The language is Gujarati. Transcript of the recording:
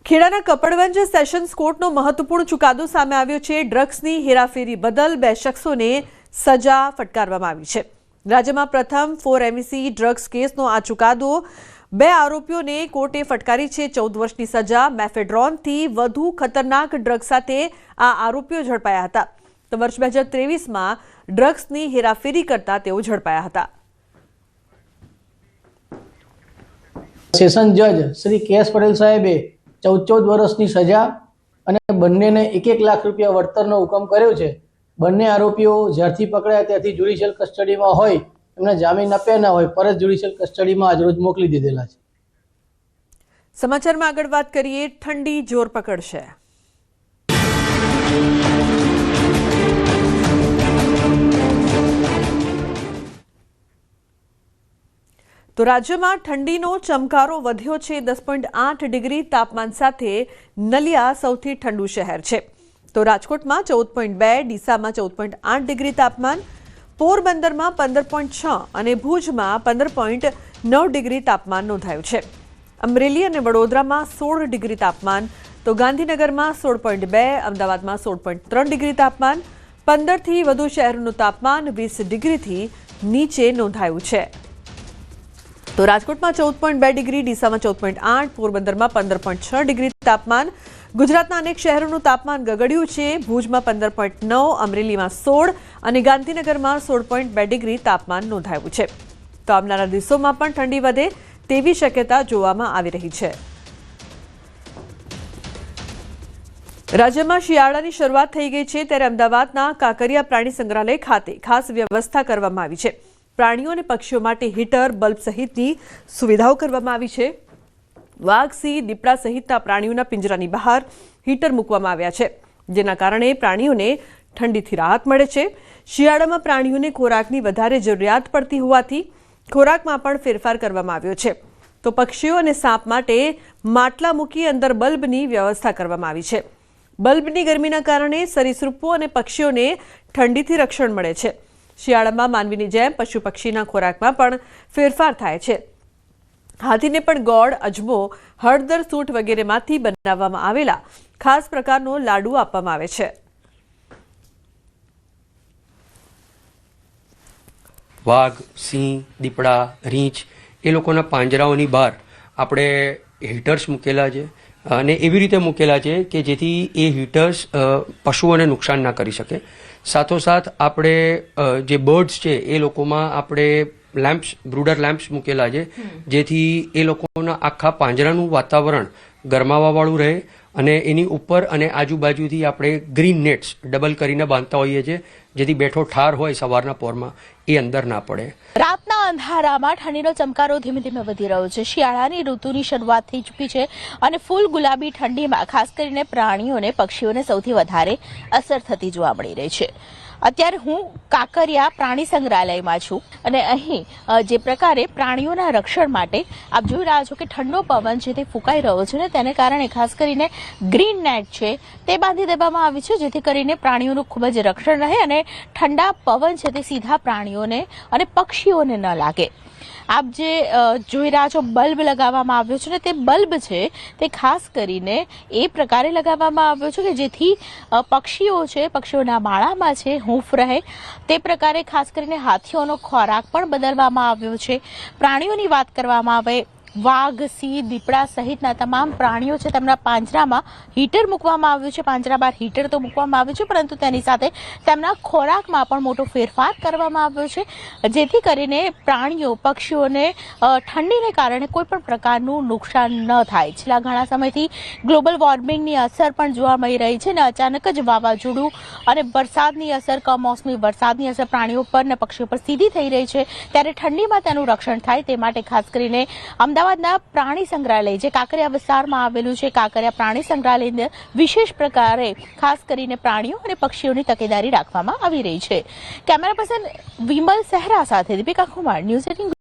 ખેડાના કપડવંજ સેશન્સ કોર્ટનો મહત્વપૂર્ણ ચુકાદો સામે આવ્યો છે। ડ્રગ્સની હેરાફેરી બદલ 2 શખ્સોને સજા ફટકારવામાં આવી છે। રાજ્યમાં પ્રથમ 4 MEC ડ્રગ્સ કેસનો આ ચુકાદો 2 આરોપીઓને કોર્ટે ફટકારી છે। 14 વર્ષની સજા। મેફેડ્રોનથી વધુ ખતરનાક ડ્રગ્સ સાથે આ આરોપીઓ ઝડપાયા હતા। તો વર્ષ 2023માં ડ્રગ્સની હેરાફેરી કરતા તેઓ ઝડપાયા હતા। સેશન જજ શ્રી કેએસ પટેલ સાહેબે 14 વર્ષની સજા અને બંનેને 1 લાખ રૂપિયા વળતરનો હુકમ કર્યો છે। બંને આરોપીઓ જ્યારથી પકડાયા ત્યારથી જ્યુડિશિયલ કસ્ટડીમાં હોય, એમને જામીન આપ્યા ના હોય, પરત જ્યુડિશિયલ કસ્ટડીમાં આજરોજ મોકલી દીધેલા છે। સમાચારમાં આગળ વાત કરીએ। ઠંડી જોર પકડશે। તો રાજ્યમાં ઠંડીનો ચમકારો વધ્યો છે। 10.8 ડિગ્રી તાપમાન સાથે નલિયા સૌથી ઠંડુ શહેર છે। તો રાજકોટમાં 14.2, ડીસામાં 14.8 ડિગ્રી તાપમાન, પોરબંદરમાં 15.6 અને ભુજમાં 15.9 ડિગ્રી તાપમાન નોંધાયું છે। અમરેલી અને વડોદરામાં 16 ડિગ્રી તાપમાન, તો ગાંધીનગરમાં 16.2, અમદાવાદમાં 16.3 ડિગ્રી તાપમાન, 15થી વધુ શહેરોનું તાપમાન 20 ડિગ્રીથી નીચે નોંધાયું છે। તો રાજકોટમાં 14.2 ડિગ્રી, ડીસામાં 14.8, પોરબંદરમાં 15.6 ડિગ્રી તાપમાન। ગુજરાતના અનેક શહેરોનું તાપમાન ગગડ્યું છે। ભુજમાં 15.9, અમરેલીમાં 16 અને ગાંધીનગરમાં 16.2 ડિગ્રી તાપમાન નોંધાયું છે। તો આવનારા દિવસોમાં પણ ઠંડી વધે તેવી શક્યતા જોવામાં આવી રહી છે। રાજ્યમાં શિયાળાની શરૂઆત થઈ ગઈ છે, ત્યારે અમદાવાદના કાંકરિયા પ્રાણી સંગ્રહાલય ખાતે ખાસ વ્યવસ્થા કરવામાં આવી છે। પ્રાણીઓ અને પક્ષીઓ માટે હીટર, બલ્બ સહિતની સુવિધાઓ કરવામાં આવી છે। વાઘ, સિંહ, દીપડા સહિતના પ્રાણીઓના પિંજરાની બહાર હીટર મૂકવામાં આવ્યા છે, જેના કારણે પ્રાણીઓને ઠંડીથી રાહત મળે છે। શિયાળામાં પ્રાણીઓને ખોરાકની વધારે જરૂરિયાત પડતી હોવાથી ખોરાકમાં પણ ફેરફાર કરવામાં આવ્યો છે। તો પક્ષીઓ અને સાપ માટે માટલા મૂકી અંદર બલ્બની વ્યવસ્થા કરવામાં આવી છે। બલ્બની ગરમીના કારણે સરીસૃપો અને પક્ષીઓને ઠંડીથી રક્ષણ મળે છે। શિયાળામાં માનવીની જેમ પશુ પક્ષીના ખોરાકમાં પણ ફેરફાર થાય છે। હાથીને પણ ગોળ, અજમો, હળદર, સૂંઠ વગેરેમાંથી બનાવવામાં આવેલા ખાસ પ્રકારનો લાડુ આપવામાં આવે છે। વાઘ, સિંહ, દીપડા, રીંછ એ લોકોના પાંજરાઓની બહાર આપણે હીટર્સ મૂકેલા છે અને એવી રીતે મૂકેલા છે કે જેથી એ હીટર્સ પશુઓને નુકસાન ના કરી શકે। સાથોસાથ આપણે જે બર્ડ્સ છે એ લોકોમાં આપણે લેમ્પ્સ, બ્રુડર લેમ્પ્સ મૂકેલા છે, જેથી એ લોકોના આખા પાંજરાનું વાતાવરણ ગરમાવાવાળું રહે અને એની ઉપર અને આજુબાજુથી આપણે ગ્રીન નેટ્સ ડબલ કરીને બાંધતા હોઈએ છીએ, જેથી બેઠો ઠાર હોય સવારના પોરમાં એ અંદર ના પડે। રાતના અંધારામાં ઠંડીનો ચમકારો ધીમે ધીમે વધી રહ્યો છે। શિયાળાની ઋતુની શરૂઆત થઈ ચૂકી છે અને ફૂલ ગુલાબી ઠંડીમાં ખાસ કરીને પ્રાણીઓને, પક્ષીઓને સૌથી વધારે અસર થતી જોવા મળી રહી છે। અત્યારે હું કાંકરિયા પ્રાણી સંગ્રહાલયમાં છું અને અહીં જે પ્રકારે પ્રાણીઓના રક્ષણ માટે આપ જોઈ રહ્યા છો કે ઠંડો પવન છે તે ફૂંકાઈ રહ્યો છે ને તેને કારણે ખાસ કરીને ગ્રીન નેટ છે તે બાંધી દેવામાં આવી છે, જેથી કરીને પ્રાણીઓનું ખૂબ જ રક્ષણ રહે અને ઠંડા પવન છે તે સીધા પ્રાણીઓને અને પક્ષીઓને ન લાગે। આપ જે જોઈ રહ્યા છો બલ્બ લગાવવામાં આવ્યો છે ને તે બલ્બ છે તે ખાસ કરીને એ પ્રકારે લગાવવામાં આવ્યો છે કે જેથી પક્ષીઓ છે, પક્ષીઓના માળામાં છે હૂંફ રહે તે પ્રકારે ખાસ કરીને હાથીઓનો ખોરાક પણ બદલવામાં આવ્યો છે। પ્રાણીઓની વાત કરવામાં આવે, વાઘ, સિંહ, દીપડા સહિતના તમામ પ્રાણીઓ છે તેમના પાંજરામાં હીટર મૂકવામાં આવ્યું છે। પાંજરા બહાર હીટર તો મૂકવામાં આવ્યું છે, પરંતુ તેની સાથે તેમના ખોરાકમાં પણ મોટો ફેરફાર કરવામાં આવ્યો છે, જેથી કરીને પ્રાણીઓ, પક્ષીઓને ઠંડીને કારણે કોઈ પણ પ્રકારનું નુકસાન ન થાય। છેલ્લા ઘણા સમયથી ગ્લોબલ વોર્મિંગની અસર પણ જોવા મળી રહી છે અને અચાનક જ વાવાઝોડું અને વરસાદની અસર, કમોસમી વરસાદની અસર પ્રાણીઓ પર અને પક્ષીઓ પર સીધી થઈ રહી છે, ત્યારે ઠંડીમાં તેનું રક્ષણ થાય તે માટે ખાસ કરીને અમદાવાદના પ્રાણી સંગ્રહાલય જે કાંકરિયા વિસ્તારમાં આવેલું છે, કાંકરિયા પ્રાણી સંગ્રહાલયને વિશેષ પ્રકારે ખાસ કરીને પ્રાણીઓ અને પક્ષીઓની તકેદારી રાખવામાં આવી રહી છે। કેમેરા પર્સન વિમલ સહેરા સાથે દીપિકા કુમાર, ન્યૂઝ 18।